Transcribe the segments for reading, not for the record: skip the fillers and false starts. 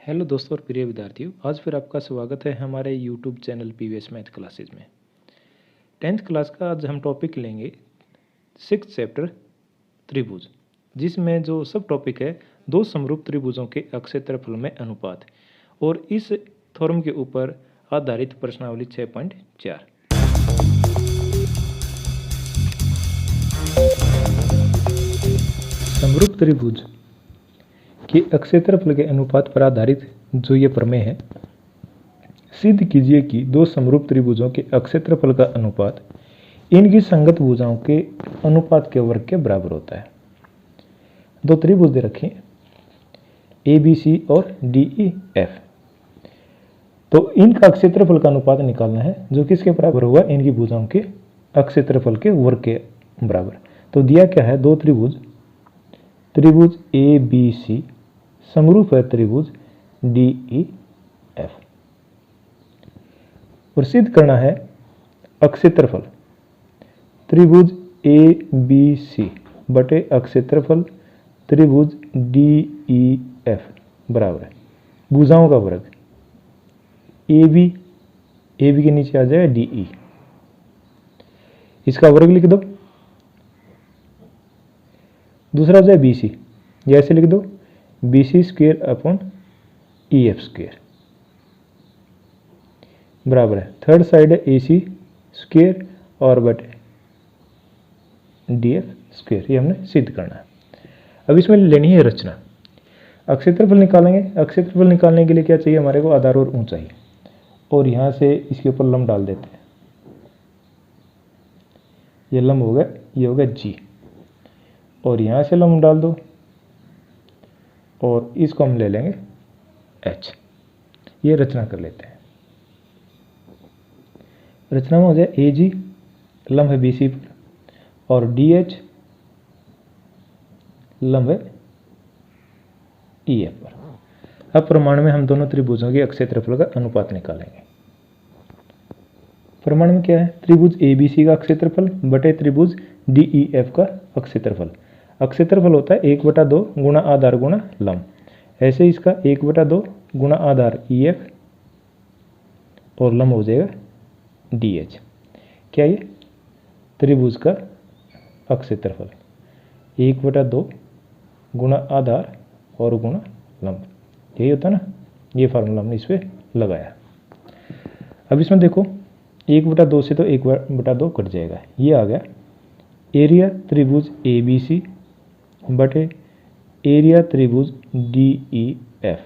Hello दोस्तों और प्रिय विद्यार्थियों, आज फिर आपका स्वागत है हमारे YouTube channel PVS math classes में। 10th क्लास का आज हम टॉपिक लेंगे 6th चैप्टर त्रिभुज, जिसमें जो सब टॉपिक है दो समरूप त्रिभुजों के अक्षेत्रफल में अनुपात और इस थ्योरम के ऊपर आधारित प्रश्नावली 6.4। समरूप त्रिभुज कि अक्षेत्रफल के अनुपात पर आधारित जो ये प्रमेय है, सिद्ध कीजिए कि दो समरूप त्रिभुजों के अक्षेत्रफल का अनुपात इनकी संगत भुजाओं के अनुपात के वर्ग के बराबर होता है। दो त्रिभुज दे रखे ए बी सी और डी ई एफ, तो इनका अक्षेत्रफल का अनुपात निकालना है जो किसके बराबर होगा, इनकी भुजाओं के अक्षेत्रफल के वर्ग के बराबर। तो दिया क्या है, दो त्रिभुज ए बी सी समरूप है त्रिभुज डी ई एफ, और सिद्ध करना है अक्षेत्रफल त्रिभुज ए बी सी बटे अक्षेत्रफल त्रिभुज डी ई एफ बराबर है भुजाओं का वर्ग। ए बी के नीचे आ जाए डी ई, इसका वर्ग लिख दो। दूसरा हो जाए बी सी, ऐसे लिख दो B C square upon E F square बराबर है, थर्ड साइड है ए सी स्क्वेयर और बटे डी एफ स्क्वेयर। ये हमने सिद्ध करना है। अब इसमें लेनी है रचना। अक्षेत्रफल निकालेंगे। अक्षेत्रफल निकालने के लिए क्या चाहिए हमारे को, आधार और ऊंचाई, और यहाँ से इसके ऊपर लंब डाल देते हैं। ये लंब हो गया, ये हो गया जी, और यहाँ से लंब डाल दो और इसको हम ले लेंगे एच। ये रचना कर लेते हैं। रचना में हो जाए ए जी लंब है बी सी पर और डी एच लंब है ई एफ पर। अब प्रमाण में हम दोनों त्रिभुजों के अक्षेत्रफल का अनुपात निकालेंगे। प्रमाण में क्या है, त्रिभुज ए बी सी का अक्षेत्रफल बटे त्रिभुज डी ई एफ का अक्षेत्रफल। अक्षेत्रफल होता है 1/2 गुणा आधार गुणा लंब। ऐसे इसका 1/2 गुणा आधार ई एफ और लंब हो जाएगा डी एच। क्या ये त्रिभुज का अक्षेत्रफल 1/2 गुणा आधार और गुणा लंब, यही होता है ना। ये फार्मूला हमने इस पर लगाया। अब इसमें देखो 1/2 से तो 1/2 कट जाएगा, ये आ गया एरिया त्रिभुज ए बी सी बटे एरिया त्रिभुज डी ई एफ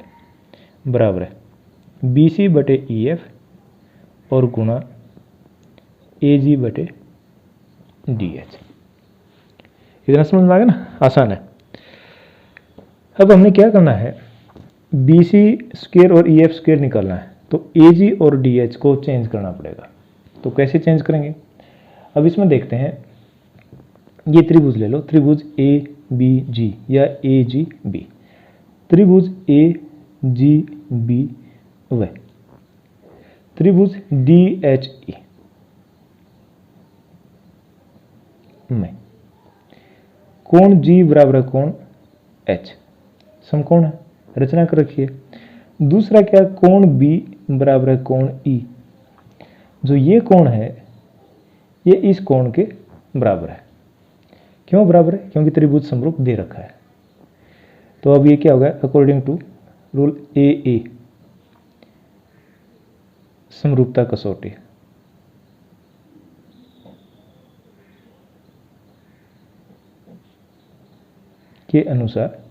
बराबर है बी सी बटे ई एफ और गुणा ए जी बटे डी एच। इतना समझ में आ गया ना, आसान है। अब हमने क्या करना है, बी सी स्क्वेयर और ई एफ स्क्वेयर निकालना है, तो ए जी और डी एच को चेंज करना पड़ेगा। तो कैसे चेंज करेंगे, अब इसमें देखते हैं। ये त्रिभुज ले लो, त्रिभुज ए बी जी या ए जी बी। त्रिभुज ए जी बी व त्रिभुज डी एच ई में कोण जी बराबर है कोण एच, समकोण है, रचना कर रखिए। दूसरा क्या, कोण बी बराबर है कोण ई। जो ये कोण है ये इस कोण के बराबर है। क्यों बराबर है, क्योंकि त्रिभुज समरूप दे रखा है। तो अब ये क्या होगा, अकॉर्डिंग टू रूल ए समरूपता कसौटी, के अनुसार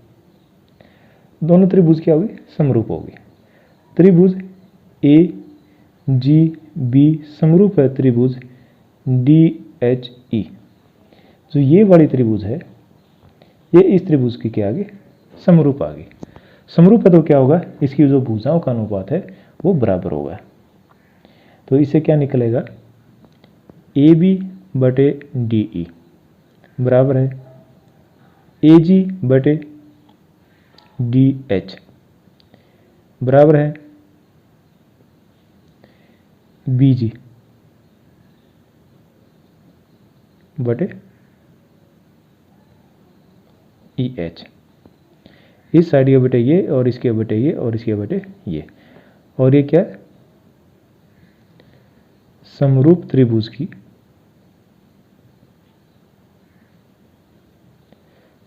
दोनों त्रिभुज क्या होगी, समरूप होगी। त्रिभुज ए जी बी समरूप है त्रिभुज डी एच ई। जो ये वाली त्रिभुज है ये इस त्रिभुज की क्या आ गई, समरूप आ गई। समरूप है तो क्या होगा, इसकी जो भुजाओं का अनुपात है वो बराबर होगा। तो इससे क्या निकलेगा, ए बी बटे डी ई बराबर है ए जी बटे डी एच बराबर है बी जी बटे ई एच। इस साइड के बटे ये और इसके बटे ये और इसके बटे ये। और ये क्या है, समरूप त्रिभुज की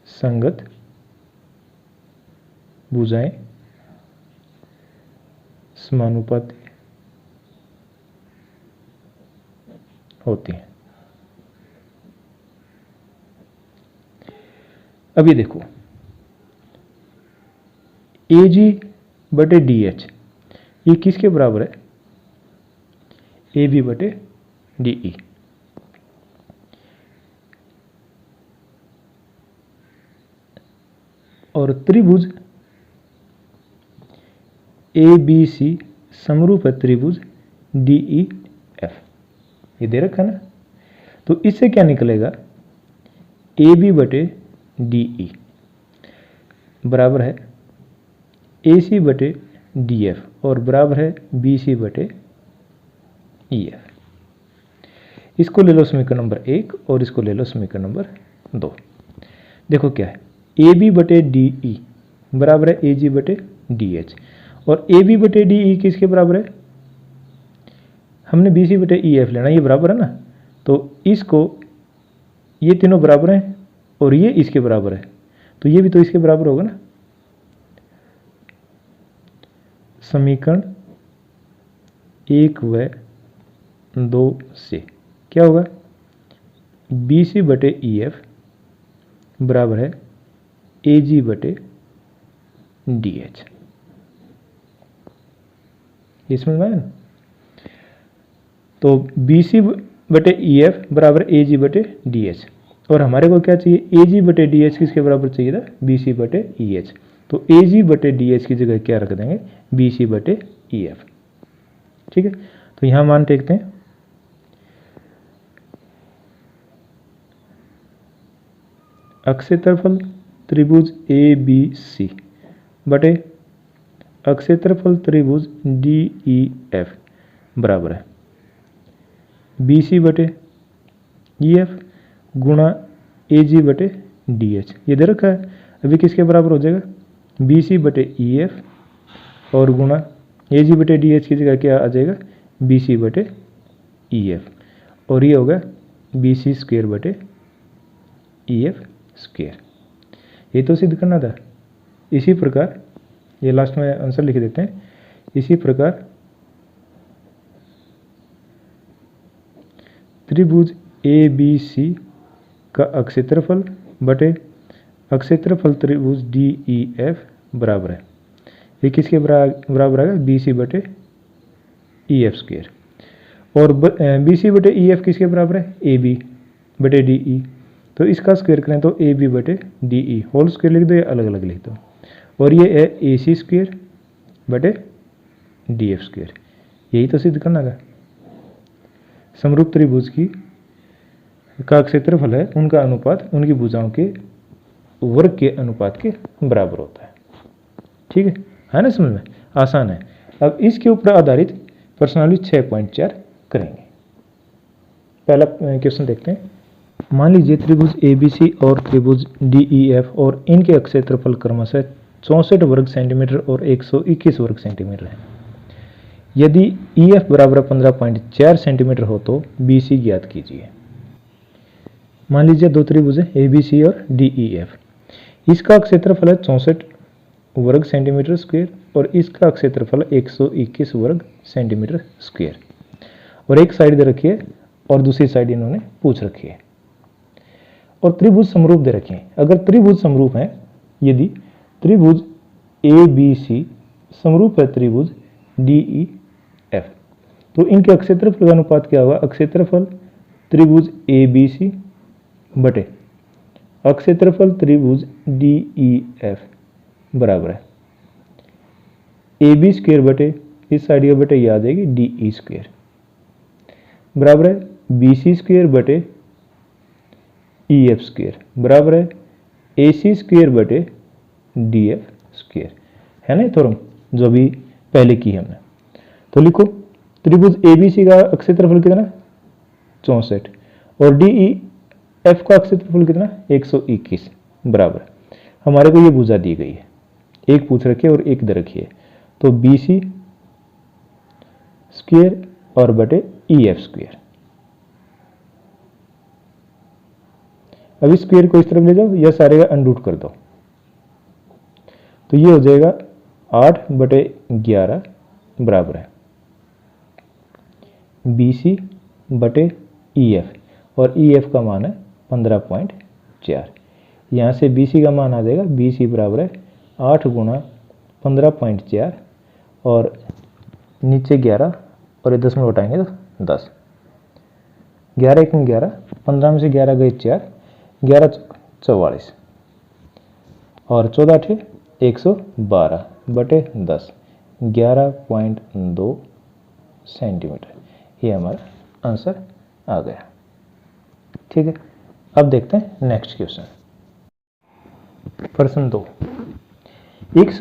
संगत भुजाएं समानुपाती होती हैं। अब ये देखो, AG बटे DH ये किसके बराबर है, AB बटे DE। और त्रिभुज ABC समरूप है त्रिभुज DEF, ये दे रखा है ना। तो इससे क्या निकलेगा, AB बटे DE बराबर है AC बटे DF और बराबर है BC बटे EF। इसको ले लो समीकरण नंबर 1 और इसको ले लो समीकरण नंबर 2। देखो क्या है, AB बटे DE बराबर है AG बटे DH और AB बटे DE किसके बराबर है, हमने BC बटे EF लेना, ये बराबर है ना। तो इसको, ये तीनों बराबर हैं और ये इसके बराबर है, तो ये भी तो इसके बराबर होगा ना। समीकरण 1 व 2 से क्या होगा, BC बटे EF बराबर है AG बटे DH। इसमें मैं तो BC बटे EF बराबर AG बटे DH और हमारे को क्या चाहिए, AG बटे DH किसके बराबर चाहिए था, BC बटे EH। तो AG बटे DH की जगह क्या रख देंगे, BC बटे EF। ठीक है, तो यहां मान देखते हैं, अक्षेत्रफल त्रिभुज ABC बटे अक्षेत्रफल त्रिभुज DEF बराबर है BC बटे EF गुणा AG बटे DH, ये दे रखा है। अभी किसके बराबर हो जाएगा, BC बटे EF और गुणा AG बटे DH की जगह क्या आ जाएगा, BC बटे EF और ये होगा BC स्क्वायर बटे EF स्क्वायर। ये तो सिद्ध करना था। इसी प्रकार ये लास्ट में आंसर लिख देते हैं। इसी प्रकार त्रिभुज ABC का अक्षेत्रफल बटे अक्षेत्रफल त्रिभुज DEF बराबर है, ये किसके बराबर आएगा, BC बटे EF स्क्वायर। और BC बटे EF किसके बराबर है, AB बटे DE। तो इसका स्क्वायर करें तो AB बटे DE होल स्क्वायर लिख दो या अलग अलग लिख दो। और ये है AC स्क्वायर बटे DF स्क्वायर, यही तो सिद्ध करना था। समरूप त्रिभुज की का क्षेत्रफल है, उनका अनुपात उनकी भुजाओं के वर्ग के अनुपात के बराबर होता है। ठीक है ना, समझ में आसान है। अब इसके ऊपर आधारित प्रश्नावली 6.4 करेंगे। पहला क्वेश्चन देखते हैं। मान लीजिए त्रिभुज ABC और त्रिभुज DEF और इनके क्षेत्रफल क्रमशः 64 वर्ग सेंटीमीटर और 121 वर्ग सेंटीमीटर है। यदि EF बराबर 15.4 सेंटीमीटर हो तो BC ज्ञात कीजिए। मान लीजिए दो त्रिभुज है ABC और DEF, इसका क्षेत्रफल है 64 वर्ग सेंटीमीटर स्क्वायर और इसका क्षेत्रफल 121 वर्ग सेंटीमीटर स्क्वायर और एक साइड दे रखी है और दूसरी साइड इन्होंने पूछ रखी है और त्रिभुज समरूप दे रखे हैं। अगर त्रिभुज समरूप है, यदि त्रिभुज ABC समरूप है त्रिभुज DEF तो इनके क्षेत्रफल का अनुपात क्या होगा, क्षेत्रफल त्रिभुज ABC बटे क्षेत्रफल त्रिभुज DEF बराबर है AB स्क्वायर बटे इस साइड के बटे ये आ जाएगी DE स्क्वायर बराबर है BC स्क्वायर बटे EF स्क्वायर बराबर है AC स्क्वायर बटे DF स्क्वायर, है ना थ्योरम जो अभी पहले की हमने। तो लिखो त्रिभुज ABC का क्षेत्रफल कितना 64 और DEF का क्षेत्रफल कितना 121 बराबर, हमारे को ये भुजा दी गई है। एक पूछ रखी है और एक दे रखी है, तो BC स्क्वायर और बटे EF स्क्वायर। अब इस स्क्वायर को इस तरफ ले जाओ या सारे का अनरूट कर दो, तो ये हो जाएगा 8/11 बराबर है BC बटे EF, और EF का मान है 15.4। यहाँ से BC का मान आ जाएगा, BC बराबर है 8 गुणा 15.4 और नीचे 11 और ये 10 में उठाएंगे तो 10, 11 1 में 11, 15 में से 11 गए 4, 11 44 और 14 थे 112 बटे 10, 11.2 सेंटीमीटर। ये हमारा आंसर आ गया। ठीक है, अब देखते हैं नेक्स्ट क्वेश्चन। प्रश्न 2, एक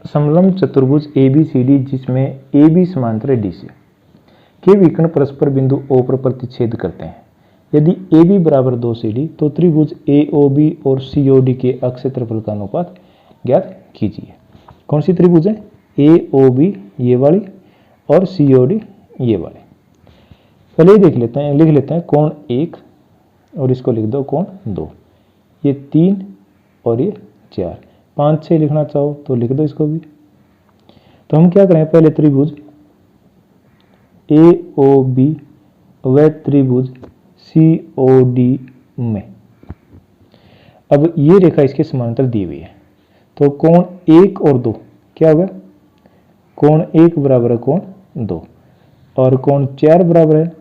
समलंब चतुर्भुज ABCD जिसमें AB समांतर है DC के विकर्ण परस्पर बिंदु O पर प्रतिच्छेद करते हैं। यदि AB बराबर 2 CD तो त्रिभुज AOB और COD के अक्ष क्षेत्रफल का अनुपात ज्ञात कीजिए। कौन सी त्रिभुज है? AOB ये वाली और COD ये वाली। पहले ही देख लेते हैं, लिख लेते हैं कोण 1 और इसको लिख दो कोण 2, ये 3 और ये 4, 5 6 लिखना चाहो तो लिख दो इसको भी। तो हम क्या करें, पहले त्रिभुज AOB व त्रिभुज COD में, अब ये रेखा इसके समांतर दी हुई है, तो कोण 1 और 2 क्या होगा? कोण 1 बराबर है कोण 2 और कोण 4 बराबर है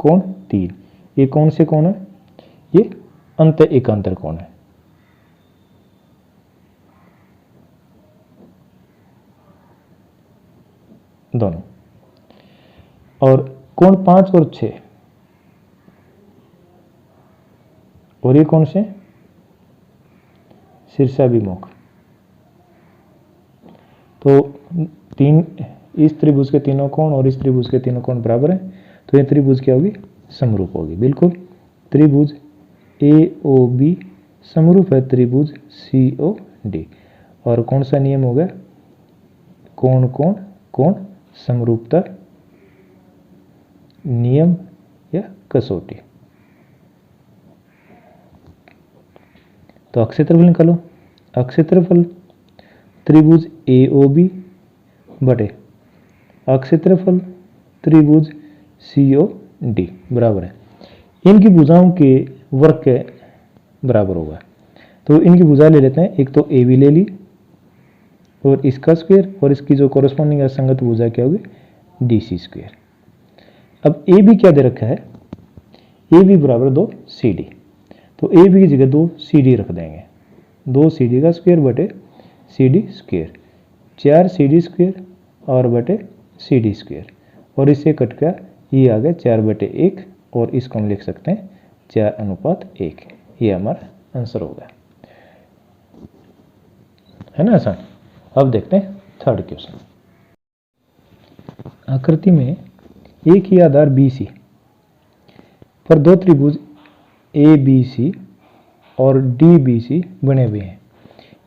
कोण 3। ये कौन से कोण है? ये अंत एकांतर कोण है। दोनों। और कोण 5 और 6 और ये कौन से? शीर्षाभिमुख। तो तीन, इस त्रिभुज के तीनों कोण और इस त्रिभुज के तीनों कोण बराबर है, तो ये त्रिभुज क्या होगी? समरूप होगी। बिल्कुल, त्रिभुज AOB समरूप है त्रिभुज COD। और कौन सा नियम होगा? कोण कोण कोण समरूपता नियम या कसौटी। तो अक्ष क्षेत्रफल निकालो। अक्ष क्षेत्रफल त्रिभुज AOB बटे अक्ष क्षेत्रफल त्रिभुज COD बराबर है, इनकी भुजाओं के वर्ग के बराबर होगा। तो इनकी भुजा ले लेते हैं, एक तो AB ले ली और इसका स्क्वायर और इसकी जो कॉरस्पॉन्डिंग असंगत भुजा क्या होगी? DC square. अब AB क्या दे रखा है? AB बराबर 2 CD, तो AB की जगह 2 CD रख देंगे। 2 CD का स्क्वायर बटे CD स्क्वायर, 4 CD स्क्वायर और बटे CD स्क्वायर, और इससे कट का ये आ गया 4/1 और इसको हम लिख सकते हैं 4:1। ये हमारा आंसर होगा, है ना आसान। अब देखते हैं थर्ड क्वेश्चन। आकृति में एक ही आधार BC पर दो त्रिभुज ABC और DBC बने हुए हैं।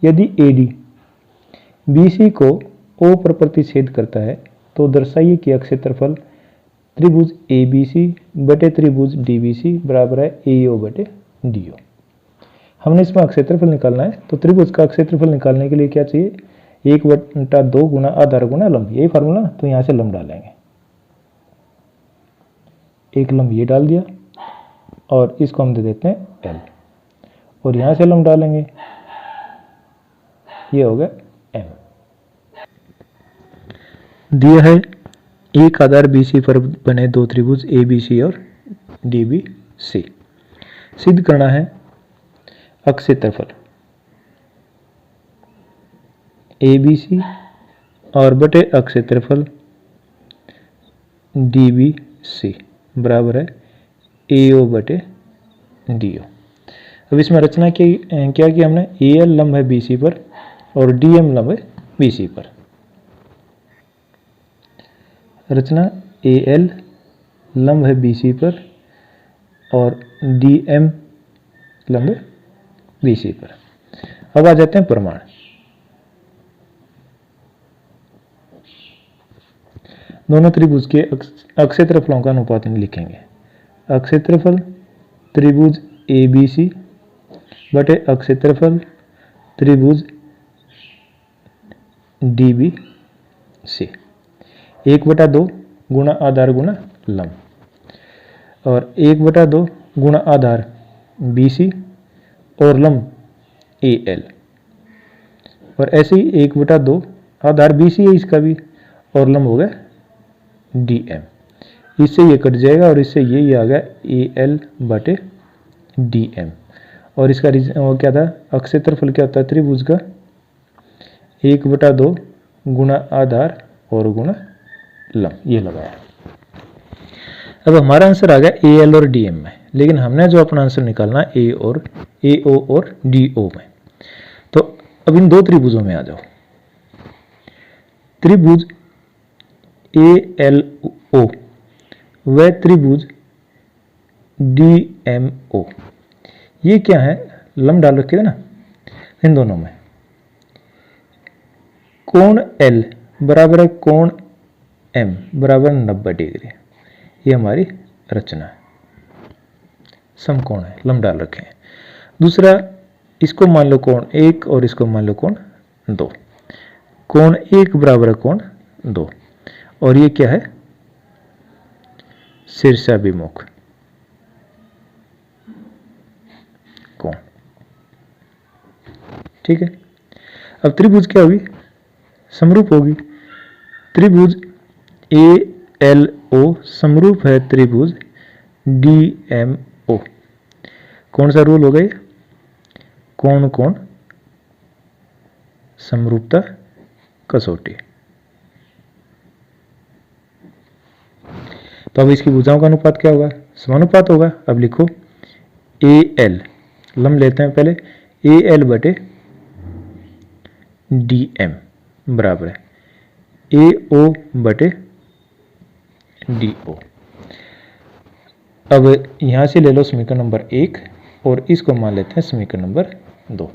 यदि AD BC को O पर प्रतिच्छेद करता है तो दर्शाइए कि अक्ष क्षेत्रफल त्रिभुज ABC बटे त्रिभुज DBC बराबर है AO बटे DO। हमने इसमें अक्ष क्षेत्रफल निकालना है, तो त्रिभुज का अक्ष क्षेत्रफल निकालने के लिए क्या चाहिए? 1/2 गुना आधार गुना लंब, यही फार्मूला। तो यहाँ से लंब डालेंगे, एक लंब ये डाल दिया और इसको हम दे देते हैं L, और यहाँ से लंब डालेंगे, ये हो गया M। दिया है एक आधार BC पर बने दो त्रिभुज ABC और DBC। सिद्ध करना है अक्ष क्षेत्रफल ABC और बटे अक्ष क्षेत्रफल DBC बराबर है AO बटे DO। अब इसमें रचना क्या किया हमने? AL लंब है BC पर और DM लंब है BC पर। रचना AL लंब है BC पर और DM लंब है BC पर। अब आ जाते हैं प्रमाण। दोनों त्रिभुज के अक्षेत्रफलों का अनुपात लिखेंगे। अक्षेत्रफल त्रिभुज ए बी सी बटे अक्षेत्रफल त्रिभुज डी बी सी, 1/2 गुणा आधार गुणा लंब, और 1/2 गुणा आधार बी सी और लंब ए एल, और ऐसे ही 1/2 आधार बी सी है इसका भी, और लंब हो गया डी एम। इससे ये कट जाएगा और इससे ये आ गया ए एल बटे डी एम। और इसका वो क्या था, अक्षेत्रफल क्या होता है त्रिभुज का, 1/2 गुणा आधार और गुणा लंब, ये लगाया। अब हमारा आंसर आ गया ए एल और डी एम में, लेकिन हमने जो अपना आंसर निकालना है ए ओ और डी ओ में। तो अब इन दो त्रिभुजों में आ जाओ। त्रिभुज ए एल ओ व त्रिभुज डी एम ओ, ये क्या है, लंब डाल रखे थे ना इन दोनों में। कोण L बराबर है कोण M बराबर 90 डिग्री, ये हमारी रचना है, समकोण है, लंब डाल रखे हैं। दूसरा, इसको मान लो कोण 1 और इसको मान लो कोण 2। कोण 1 बराबर है कोण 2, और ये क्या है, शीर्षाभिमुख कोण। ठीक है, अब त्रिभुज क्या होगी, समरूप होगी। त्रिभुज ए एल ओ समरूप है त्रिभुज डी एम ओ। कौन सा रूल होगा ये, कोण कोण समरूपता कसौटी। तो अब इसकी भुजाओं का अनुपात क्या होगा, समानुपात होगा। अब लिखो ए एल, लंब लेते हैं पहले, ए एल बटे डी एम बराबर है ए ओ बटे डी ओ। अब यहां से ले लो समीकरण नंबर 1 और इसको मान लेते हैं समीकरण नंबर 2।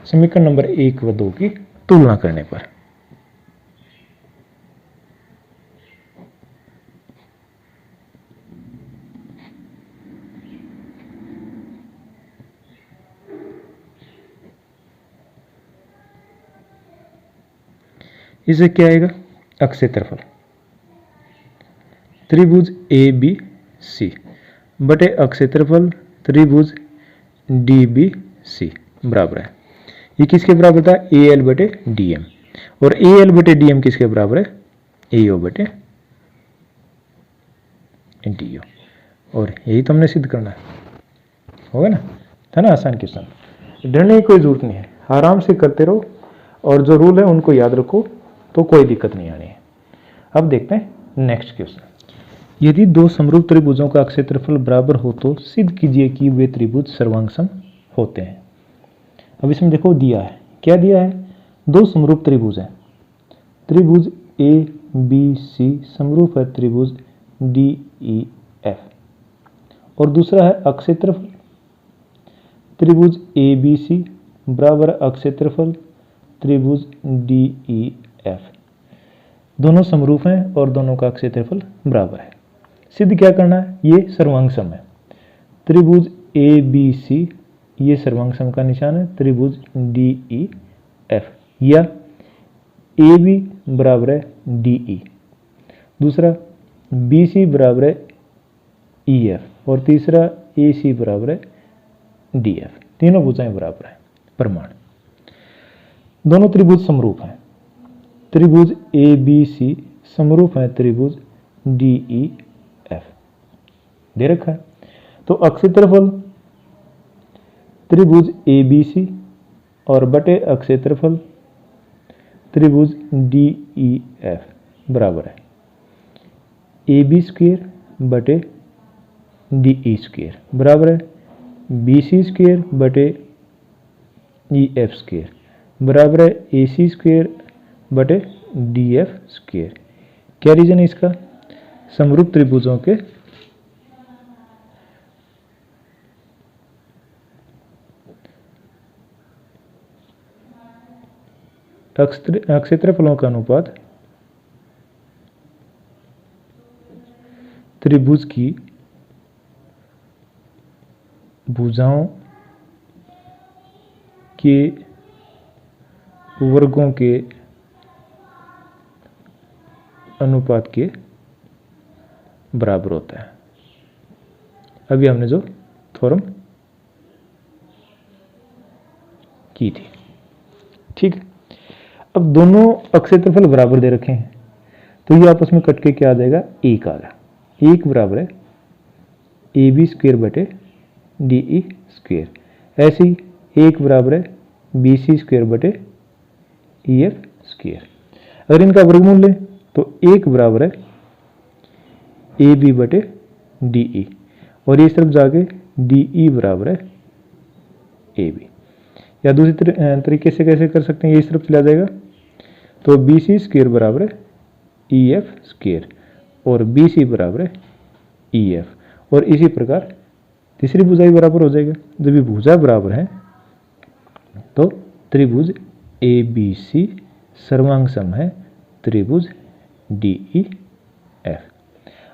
समीकरण नंबर 1 व 2 की तुलना करने पर इसे क्या आएगा, अक्षेत्रफल त्रिभुज ए बी सी बटे अक्षेत्रफल त्रिभुज डी बी सी बराबर है, ये किसके बराबर था, ए एल बटे डी एम, और ए एल बटे डी एम किसके बराबर है, ए ओ बटे डी ओ। और यही तो हमने सिद्ध करना है, होगा ना, था ना आसान क्वेश्चन, डरने की कोई जरूरत नहीं है, आराम से करते रहो और जो रूल है उनको याद रखो तो कोई दिक्कत नहीं आनी है। अब देखते हैं नेक्स्ट क्वेश्चन। यदि दो समरूप त्रिभुजों का क्षेत्रफल बराबर हो तो सिद्ध कीजिए कि वे त्रिभुज सर्वांगसम होते हैं। अब इसमें देखो दिया है, क्या दिया है, दो समरूप त्रिभुज हैं, त्रिभुज ए बी सी समरूप है त्रिभुज डी ई एफ, और दूसरा है अक्षेत्रफल त्रिभुज ए बी सी बराबर अक्षेत्रफल त्रिभुज डी ई एफ। दोनों समरूप हैं और दोनों का क्षेत्रफल बराबर है। सिद्ध क्या करना है, ये सर्वांगसम है, त्रिभुज ए बी सी ये सर्वांगसम का निशान है, त्रिभुज डी ई एफ, या ए बी बराबर है डी ई, दूसरा बी सी बराबर है ई एफ, और तीसरा ए सी बराबर है डी एफ। तीनों भुजाएं बराबर हैं। प्रमाण, दोनों त्रिभुज समरूप हैं, त्रिभुज ए बी सी समरूप है त्रिभुज डी ई एफ, दे रखा है। तो अक्षेत्रफल त्रिभुज ए बी सी और बटे अक्षेत्रफल त्रिभुज डी ई एफ बराबर है ए बी स्क्वेयर बटे डी ई स्क्वेयर बराबर है बी सी स्क्वेयर बटे ई एफ स्क्वेयर बराबर है ए सी स्क्वेयर बटे डी एफ स्क्वेयर। क्या रीजन है इसका, समरूप त्रिभुजों के क्षेत्रफलों का अनुपात त्रिभुज की भुजाओं के वर्गों के अनुपात के बराबर होता है। अभी हमने जो थ्योरम की थी, ठीक है। अब दोनों अक्षेत्रफल बराबर दे रखे हैं, तो ये आपस में कट के क्या आ जाएगा, एक आ गया। एक बराबर है ए बी स्क्वेयर बटे डी ई स्क्वेयर। ऐसे ही एक बराबर है बी सी स्क्वेयर बटे ई एफ स्क्वेयर। अगर इनका वर्गमूल लें तो एक बराबर है ए बी बटे डी ई, और इस तरफ जाके डी ई बराबर है ए बी। या दूसरी तरीके से कैसे कर सकते हैं, ये इस तरफ चला जाएगा तो बी सी स्क्वेयर बराबर है ई एफ स्क्वेयर, और बी सी बराबर है ई एफ, और इसी प्रकार तीसरी भुजा भी बराबर हो जाएगा। जब ये भुजा बराबर है तो त्रिभुज ए बी सी सर्वांग सम है त्रिभुज डी ई एफ।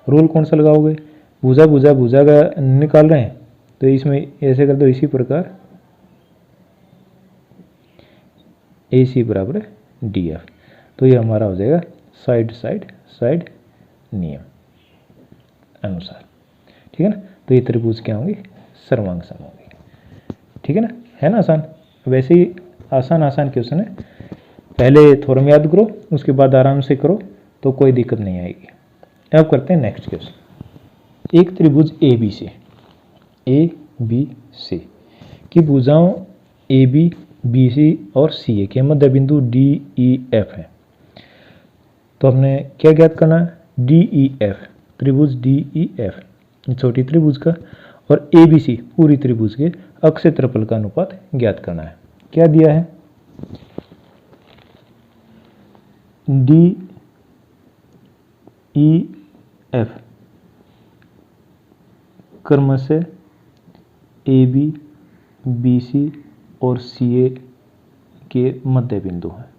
रोल कौन सा लगाओगे, भुजा भुजा भुजा का निकाल रहे हैं तो इसमें ऐसे कर दो, इसी प्रकार ए सी बराबर है डी एफ। तो ये हमारा हो जाएगा साइड साइड साइड नियम अनुसार, ठीक है ना। तो ये त्रिभुज क्या होंगे, सर्वांग सम होंगे, ठीक है ना आसान। वैसे ही आसान क्वेश्चन है, पहले थ्योरम याद करो, उसके बाद आराम से करो तो कोई दिक्कत नहीं आएगी। अब करते हैं नेक्स्ट क्वेश्चन। एक त्रिभुज ए बी सी की भुजाओं ए बी सी और सी ए के मध्य बिंदु डी ई एफ है। तो हमने क्या ज्ञात करना है, डी ई एफ, त्रिभुज डी ई एफ छोटी त्रिभुज का, और ए बी सी पूरी त्रिभुज के अक्षेत्रफल का अनुपात ज्ञात करना है। क्या दिया है, डी ई एफ क्रमशः ए बी सी और सी ए के मध्य बिंदु है।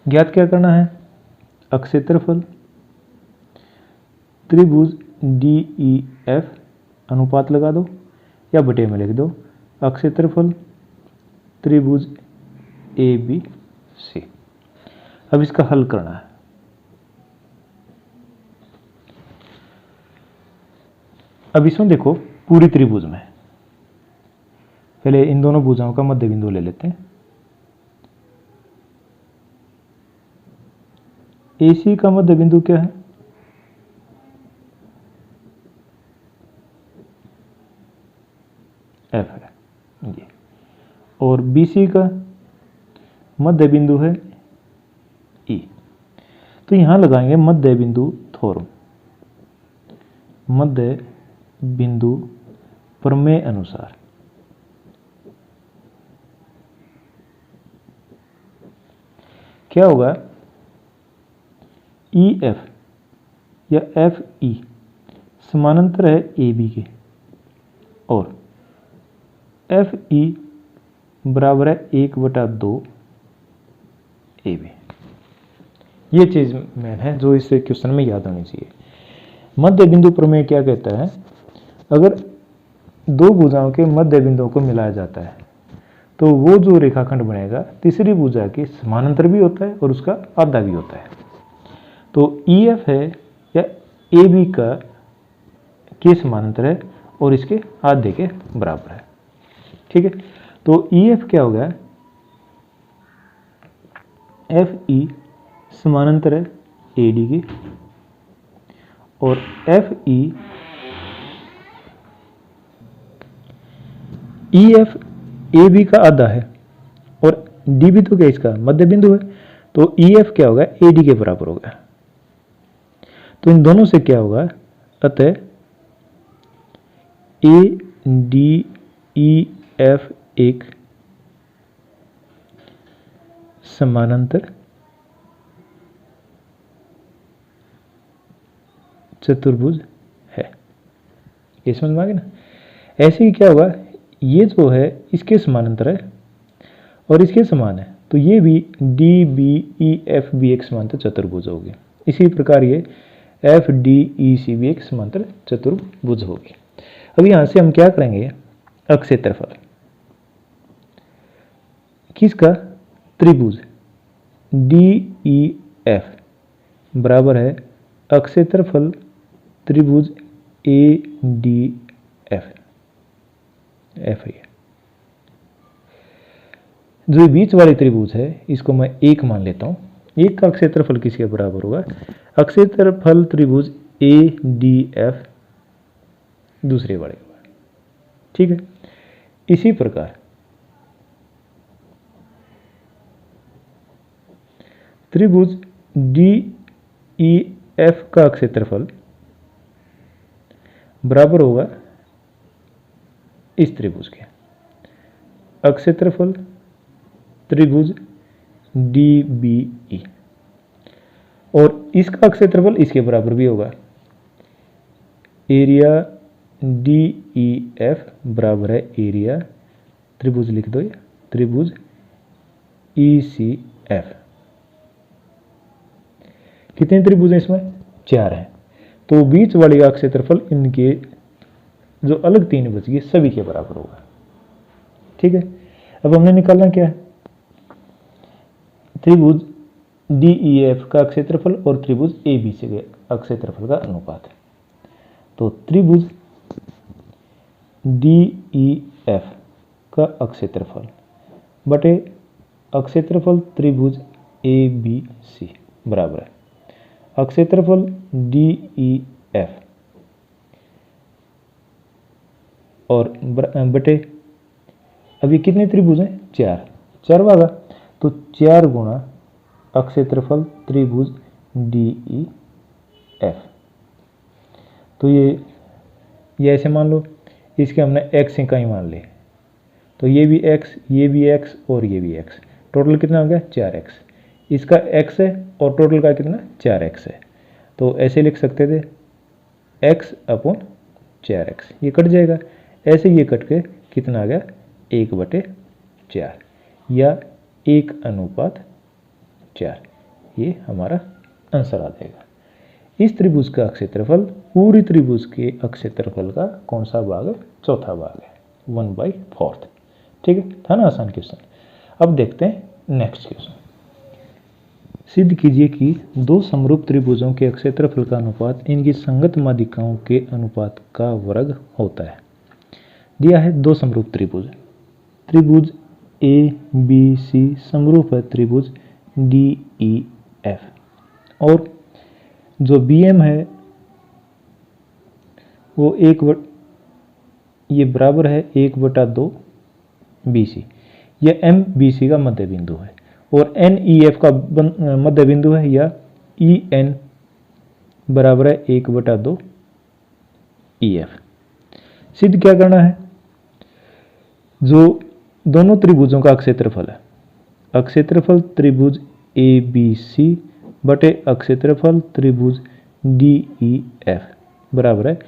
ज्ञात क्या करना है, अक्षेत्रफल त्रिभुज डी ई एफ, अनुपात लगा दो या बटे में लिख दो, अक्षेत्रफल त्रिभुज ए बी सी। अब इसका हल करना है। अब इसमें देखो पूरी त्रिभुज में पहले इन दोनों भुजाओं का मध्य बिंदु ले लेते हैं। AC का मध्य बिंदु क्या है, F है ये, और BC का मध्य बिंदु है E। तो यहां लगाएंगे मध्य बिंदु थ्योरम, मध्य बिंदु प्रमेय अनुसार। क्या होगा, ई एफ या एफ ई समानांतर है ए बी के, और एफ ई बराबर है 1/2 ए बी। ये चीज़ मेन है जो इस क्वेश्चन में याद होनी चाहिए। मध्य बिंदु प्रमेय क्या कहता है, अगर दो भुजाओं के मध्य बिंदुओं को मिलाया जाता है तो वो जो रेखाखंड बनेगा तीसरी भुजा के समानांतर भी होता है और उसका आधा भी होता है। तो ई एफ है या ए बी का के समानांतर है और इसके आधे के बराबर है, ठीक है। तो ई एफ क्या होगा, एफ ई समानांतर है ए डी के, और F E F A B का आधा है, और डी बी तो क्या इसका मध्य बिंदु है, तो ई एफ क्या होगा, ए डी के बराबर होगा। तो इन दोनों से क्या होगा, अतः ए डी ई एफ एक समानांतर चतुर्भुज है। ये समझ में आ गया ना। ऐसे ही क्या होगा, ये जो है इसके समानांतर है और इसके समान है, तो ये भी डी बी ई एफ भी एक समांतर चतुर्भुज होगी। इसी प्रकार ये एफ डी ई सी भी एक समांतर चतुर्भुज होगी। अब यहाँ से हम क्या करेंगे, अक्षेत्रफल किसका, त्रिभुज डी ई एफ बराबर है अक्षेत्रफल त्रिभुज ए डी एफ। एफ है जो बीच वाली त्रिभुज है इसको मैं एक मान लेता हूं। एक का क्षेत्रफल किसके बराबर होगा, अक्षेत्रफल त्रिभुज ए डी एफ दूसरे वाले का। ठीक है, इसी प्रकार त्रिभुज डी ई एफ का क्षेत्रफल बराबर होगा इस त्रिभुज के अक्षेत्रफल त्रिभुज डी बी ई, और इसका क्षेत्रफल इसके बराबर भी होगा। एरिया डी ई एफ बराबर है एरिया त्रिभुज लिख दो, त्रिभुज ई सी एफ। कितने त्रिभुज हैं इसमें, 4 हैं। तो बीच वाले का क्षेत्रफल इनके जो अलग 3 बच गए सभी के बराबर होगा। ठीक है, अब हमने निकालना क्या है, त्रिभुज डी ई एफ का क्षेत्रफल और त्रिभुज ए बी सी के क्षेत्रफल का अनुपात। तो त्रिभुज डी ई एफ का क्षेत्रफल बटे क्षेत्रफल त्रिभुज ए बी सी बराबर है क्षेत्रफल डी ई एफ और बटे, अब ये कितने त्रिभुज हैं, 4 भागा, तो 4 गुणा क्षेत्रफल त्रिभुज डी ई एफ। तो ये ऐसे मान लो, इसके हमने x इकाई मान ली, तो ये भी x, ये भी x और ये भी x, टोटल कितना हो गया 4x। इसका x है और टोटल का कितना 4x है, तो ऐसे लिख सकते थे x अपॉन 4x, ये कट जाएगा, ऐसे ये कट के कितना आ गया 1/4 या 1:4, ये हमारा आंसर आ जाएगा। इस त्रिभुज का क्षेत्रफल पूरी त्रिभुज के क्षेत्रफल का कौन सा भाग है, चौथा भाग है, 1/4। ठीक है, था ना आसान क्वेश्चन। अब देखते हैं नेक्स्ट क्वेश्चन। सिद्ध कीजिए कि 2 समरूप त्रिभुजों के क्षेत्रफल का अनुपात इनकी संगत माध्यिकाओं के अनुपात का वर्ग होता है। दिया है 2 समरूप त्रिभुज, त्रिभुज ए बी सी समरूप है त्रिभुज डी ई एफ, और जो बी एम है वो ये बराबर है 1/2 बी सी, यह एम बी सी का मध्य बिंदु है, और एन ई एफ का मध्य बिंदु है, या ई एन बराबर है 1/2 ई एफ। सिद्ध क्या करना है, जो दोनों त्रिभुजों का क्षेत्रफल है क्षेत्रफल त्रिभुज ए बी सी बटे क्षेत्रफल त्रिभुज डी ई एफ बराबर है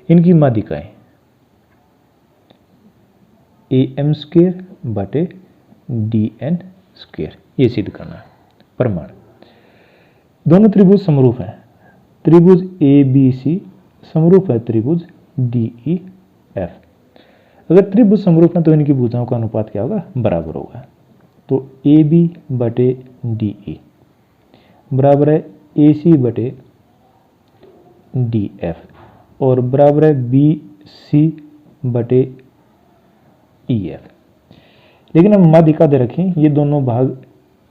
इनकी माध्यिकाएं ए एम स्क्वेयर बटे डी एन स्क्वेयर, ये सिद्ध करना है। प्रमाण, दोनों त्रिभुज समरूप हैं, त्रिभुज ए बी सी समरूप है त्रिभुज डी ई एफ। अगर त्रिभुज समरूप है तो इनकी भुजाओं का अनुपात क्या होगा, बराबर होगा। तो ए बी बटे डी ई बराबर है ए सी बटे डी एफ और बराबर है बी सी बटे ई एफ। लेकिन हम माध्यिका दे रखें, ये दोनों भाग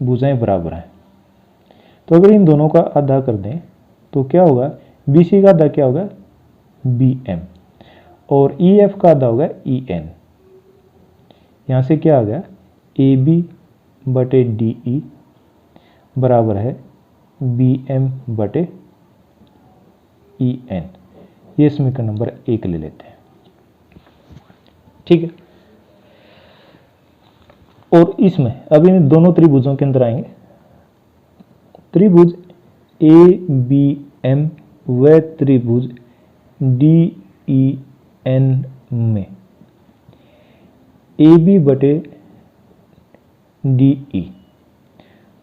भुजाएं बराबर हैं, तो अगर इन दोनों का आधा कर दें तो क्या होगा, बी सी का आधा क्या होगा बी एम और ई एफ का आधा होगा ई एन। यहाँ से क्या आ गया, ए बी बटे डी ई बराबर है बी एम बटे ई एन। ये समीकरण नंबर 1 ले लेते हैं। ठीक है, और इसमें अब इन दोनों त्रिभुजों के अंदर आएंगे, त्रिभुज ए बी एम व त्रिभुज डी ई एन में ए बी बटे डी ई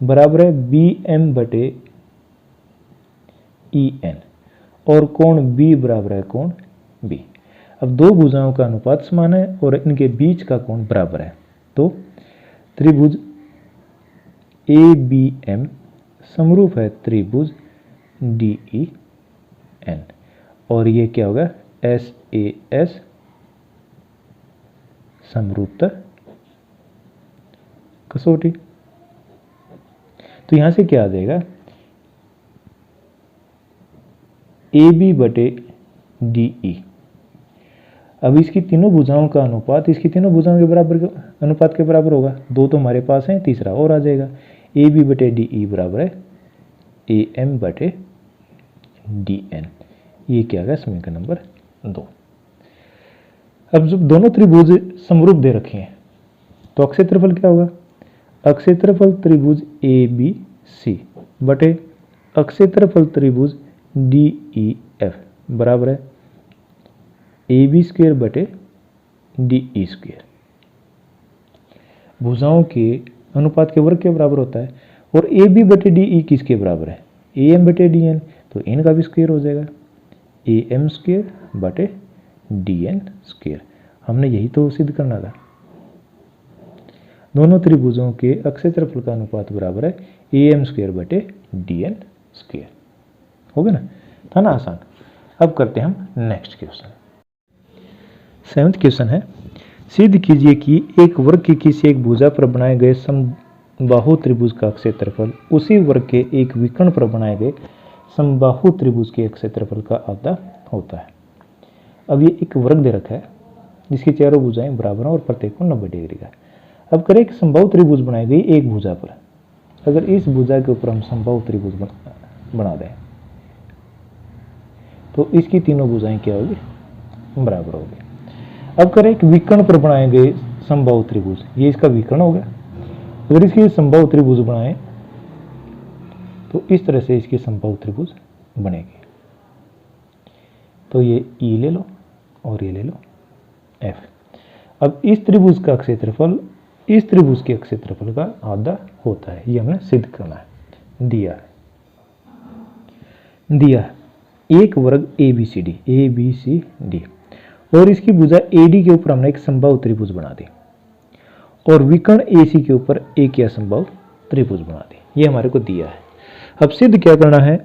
बराबर है बी एम बटे ई एन, और कोण बी बराबर है कोण बी। अब दो भुजाओं का अनुपात समान है और इनके बीच का कोण बराबर है, तो त्रिभुज ए बी एम समरूप है त्रिभुज डी ई एन, और ये क्या होगा एस ए एस समरूपता कसौटी। तो यहां से क्या आ जाएगा ए बी बटे डी ई। अब इसकी तीनों भुजाओं का अनुपात इसकी तीनों भुजाओं के बराबर अनुपात के बराबर होगा, दो तो हमारे पास है, तीसरा और आ जाएगा। ए बी बटे डी ई बराबर है ए एम बटे डी एन। ये क्या है समीकरण नंबर 2। अब जब दोनों त्रिभुज समरूप दे रखे हैं तो अक्षेत्रफल क्या होगा, अक्षेत्रफल त्रिभुज ए बी सी बटे अक्षेत्रफल त्रिभुज डी ई एफ बराबर है ए बी स्क्वेयर बटे डी ई स्क्वेयर। भुजाओं के अनुपात के वर्ग के बराबर होता है, और ए बी बटे डी ई किसके बराबर है ए एम बटे डी एन, तो एन का भी स्क्वेयर हो जाएगा ए एम स्क्वेयर बटे डी एन स्क्वेयर। हमने यही तो सिद्ध करना था। दोनों त्रिभुजों के अक्षेत्रफल का अनुपात बराबर है ए एम स्क्वेयर बटे डी एन स्क्वेयर। हो गया ना, था ना आसान। अब करते हैं हम नेक्स्ट क्वेश्चन। 7वां क्वेश्चन है, सिद्ध कीजिए कि एक वर्ग की किसी एक भुजा पर बनाए गए समबाहु त्रिभुज का क्षेत्रफल उसी वर्ग के एक विकर्ण पर बनाए गए समबाहु त्रिभुज के क्षेत्रफल का आधा होता है। अब ये एक वर्ग दे रखा है जिसकी चारों भुजाएं बराबर हैं और प्रत्येक को 90 डिग्री का। अब करें एक समबाहु त्रिभुज बनाई गई एक भुजा पर, अगर इस भुजा के ऊपर हम समबाहु त्रिभुज बना दें तो इसकी तीनों भुजाएं क्या होगी बराबर होगी। अब करें एक विकर्ण पर बनाए गए समबाहु त्रिभुज, ये इसका विकर्ण होगा। अगर इसकी समबाहु त्रिभुज बनाए तो इस तरह से इसकी समबाहु त्रिभुज बनेगी। तो ये ई ले लो और ये ले लो एफ। अब इस त्रिभुज का क्षेत्रफल इस त्रिभुज के क्षेत्रफल का आधा होता है, ये हमने सिद्ध करना है। दिया एक वर्ग ए बी सी डी, और इसकी भुजा ए डी के ऊपर हमने एक समबाहु त्रिभुज बना दी, और विकर्ण ए सी के ऊपर एक या समबाहु त्रिभुज बना दी। ये हमारे को दिया है। अब सिद्ध क्या करना है,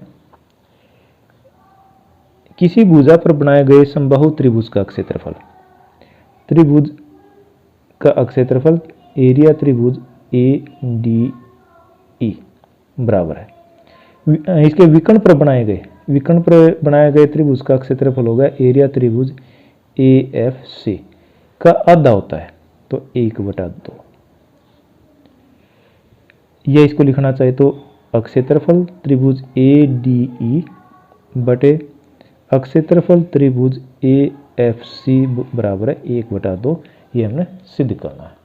किसी भुजा पर बनाए गए समबाहु त्रिभुज का क्षेत्रफल, त्रिभुज का क्षेत्रफल एरिया त्रिभुज ए डी ई बराबर है इसके विकर्ण पर बनाए गए त्रिभुज का क्षेत्रफल होगा एरिया त्रिभुज ए एफ सी का आधा होता है, तो 1/2। यह इसको लिखना चाहे तो अक्षेत्रफल त्रिभुज ए डी ई बटे अक्षेत्रफल त्रिभुज ए एफ सी बराबर है 1/2। ये हमने सिद्ध करना है।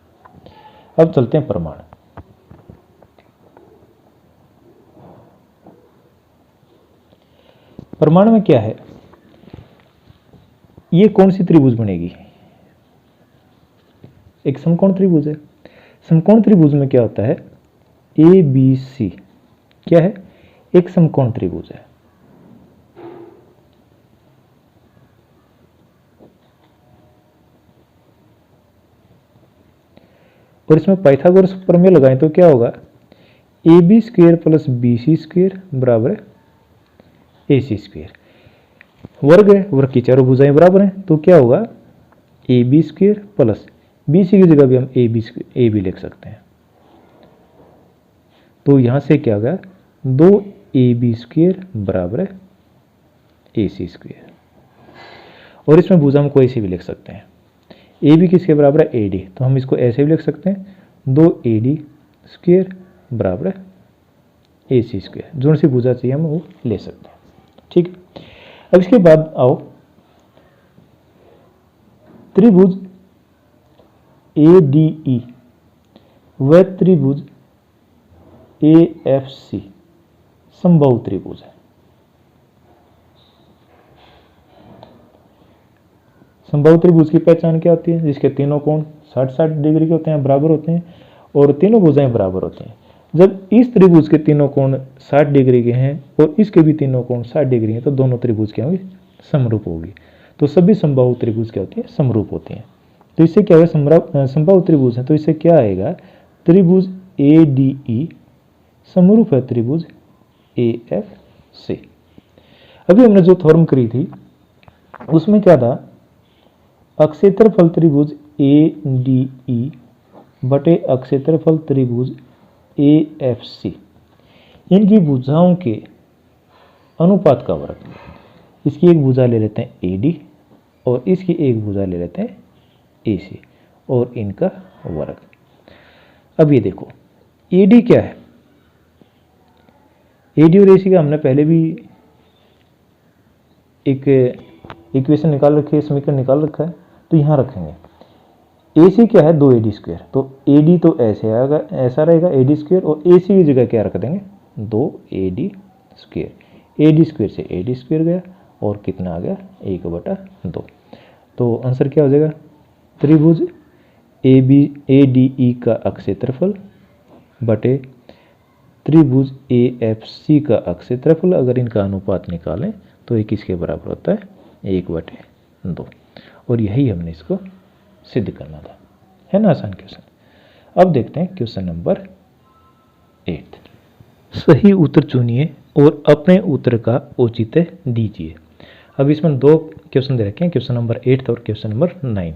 अब चलते हैं प्रमाण। प्रमाण में क्या है, ये कौन सी त्रिभुज बनेगी, एक समकोण त्रिभुज है। समकोण त्रिभुज में क्या होता है, ए बी सी क्या है, एक समकोण त्रिभुज है। और इसमें पाइथागोरस प्रमेय लगाएं तो क्या होगा, A B square plus B C square बराबर है ए सी स्क्वेयर। वर्ग है, वर्ग की चारों भुजाएं बराबर हैं, तो क्या होगा A B square plus B C की जगह भी हम ए बी लिख सकते हैं। तो यहां से क्या होगा, 2ab स्क्वेयर बराबर है ए सी स्क्वेयर। और इसमें भुजा हम कोई सी भी लिख सकते हैं। ए बी किसके बराबर है, ए डी, तो हम इसको ऐसे भी लिख सकते हैं 2ad स्क्वेयर बराबर है ए सी स्क्वेयर। जो सी भुजा चाहिए हम वो ले सकते हैं। ठीक है, अब इसके बाद आओ त्रिभुज ए डी ई व त्रिभुज ए एफ सी समबाहु त्रिभुज है। समबाहु त्रिभुज की पहचान क्या होती है, जिसके तीनों कोण 60-60 डिग्री के होते हैं, बराबर होते हैं, और तीनों भुजाएं बराबर होती हैं। जब इस त्रिभुज के तीनों कोण 60 डिग्री के हैं और इसके भी तीनों कोण 60 डिग्री हैं तो दोनों त्रिभुज क्या होंगे, समरूप होगी। तो सभी समबाहु त्रिभुज क्या होती है, समरूप होती हैं। तो इससे क्या होगा, समबाहु त्रिभुज है तो इससे क्या आएगा, त्रिभुज ADE समरूप है त्रिभुज AFC। अभी हमने जो थ्योरम करी थी उसमें क्या था, अक्षेत्रफल त्रिभुज ADE बटे अक्षेत्रफल त्रिभुज AFC, इनकी भुजाओं के अनुपात का वर्ग। इसकी एक भुजा ले लेते हैं AD और इसकी एक भुजा ले लेते हैं AC और इनका वर्ग। अब ये देखो AD क्या है, AD और AC का हमने पहले भी एक इक्वेशन निकाल रखी है, समीकरण निकाल रखा है, तो यहाँ रखेंगे। AC क्या है, 2AD स्क्वायर, तो AD तो ऐसे आएगा, ऐसा रहेगा AD स्क्वायर, और AC की जगह क्या रख देंगे, 2AD स्क्वायर। AD स्क्वायर से AD स्क्वायर गया और कितना आ गया, 1/2। तो आंसर क्या हो जाएगा, त्रिभुज ADE का अक्षेत्रफल बटे त्रिभुज AFC का अक्षेत्रफल, अगर इनका अनुपात निकालें तो ये किसके बराबर होता है, 1/2। और यही हमने इसको सिद्ध करना था, है ना, आसान क्वेश्चन। अब देखते हैं क्वेश्चन नंबर 8। सही उत्तर चुनिए और अपने उत्तर का औचित्य दीजिए। अब इसमें दो क्वेश्चन दे रखे हैं, क्वेश्चन नंबर 8 और क्वेश्चन नंबर 9।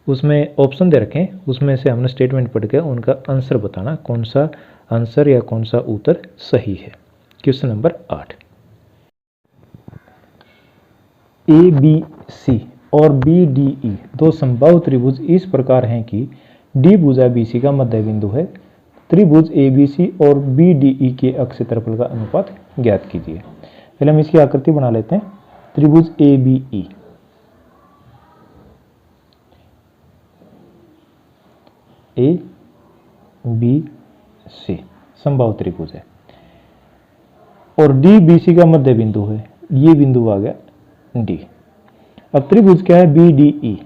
उसमें ऑप्शन दे रखे हैं, उसमें से हमने स्टेटमेंट पढ़ के उनका आंसर बताना, कौन सा आंसर या कौन सा उत्तर सही है। क्वेश्चन नंबर 8, ABC और BDE दो समबाहु त्रिभुज इस प्रकार हैं कि D भुजा BC का मध्य बिंदु है। त्रिभुज ABC और BDE के अक्षेत्रफल का अनुपात ज्ञात कीजिए। पहले हम इसकी आकृति बना लेते हैं। त्रिभुज ABE, ABC समबाहु त्रिभुज है और DBC का मध्य बिंदु है, ये बिंदु आ गया D। अब त्रिभुज क्या है, BDE,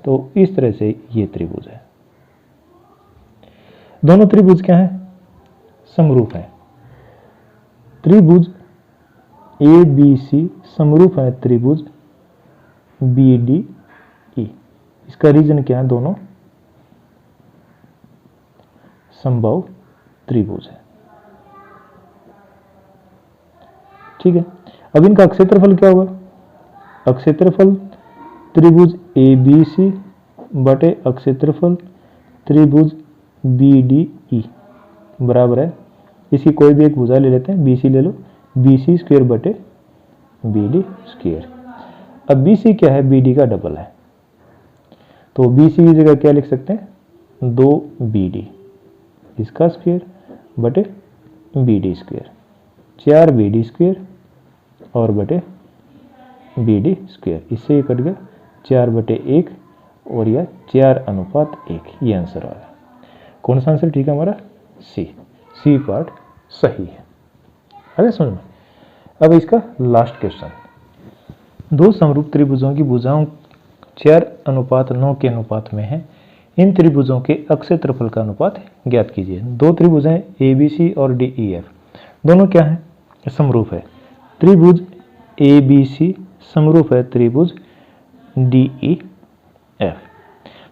तो इस तरह से ये त्रिभुज है। दोनों त्रिभुज क्या है, समरूप है। त्रिभुज ABC समरूप है त्रिभुज BDE। इसका रीजन क्या है, दोनों समबाहु त्रिभुज है। ठीक है, अब इनका क्षेत्रफल क्या होगा, अक्षेत्रफल त्रिभुज ABC बटे अक्षेत्रफल त्रिभुज BDE बराबर है, इसकी कोई भी एक भुजा ले लेते हैं, BC ले लो, BC स्क्वायर बटे BD स्क्वायर। अब BC क्या है, BD का डबल है, तो BC की जगह क्या लिख सकते हैं, 2BD इसका स्क्वायर बटे BD स्क्वायर, 4BD स्क्वायर और बटे BD स्क्वायर। इससे ये कट गया 4/1 और यह 4:1, ये आंसर आ गया। कौन सा आंसर ठीक है हमारा, सी पार्ट सही है। अरे समझ में। अब इसका लास्ट क्वेश्चन, दो समरूप त्रिभुजों की भुजाओं 4:9 के अनुपात में है, इन त्रिभुजों के अक्षेत्रफल का अनुपात ज्ञात कीजिए। दो त्रिभुज हैं ABC और DEF, दोनों क्या है, समरूप है। त्रिभुज ABC समरूप है त्रिभुज DEF,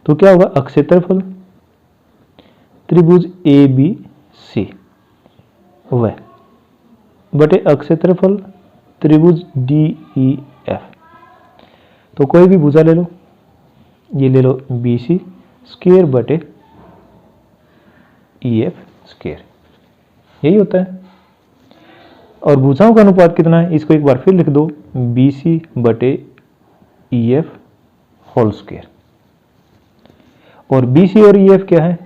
तो क्या होगा, अक्षेत्रफल त्रिभुज ABC वह बटे अक्षेत्रफल त्रिभुज DEF। तो कोई भी भुजा ले लो, ये ले लो BC स्क्वायर बटे EF स्क्वायर, यही होता है। और भुजाओं का अनुपात कितना है, इसको एक बार फिर लिख दो, BC बटे EF होल स्क्वायर। और BC और EF क्या है,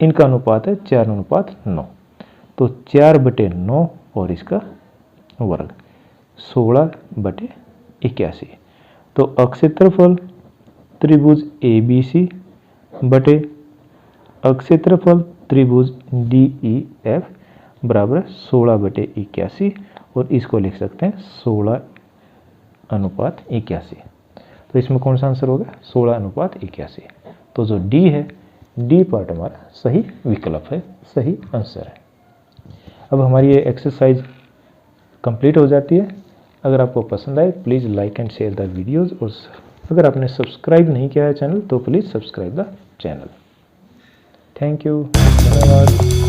इनका अनुपात है 4:9, तो 4/9 और इसका वर्ग 16/81। तो अक्षेत्रफल त्रिभुज ABC बटे अक्षेत्रफल त्रिभुज DEF बराबर 16/81, और इसको लिख सकते हैं 16:81। तो इसमें कौन सा आंसर होगा, 16:81। तो जो D है डी पार्ट हमारा सही विकल्प है, सही आंसर है। अब हमारी ये एक्सरसाइज कंप्लीट हो जाती है। अगर आपको पसंद आए please like and share the videos, और अगर आपने सब्सक्राइब नहीं किया है चैनल तो please subscribe the channel. Thank you, धन्यवाद।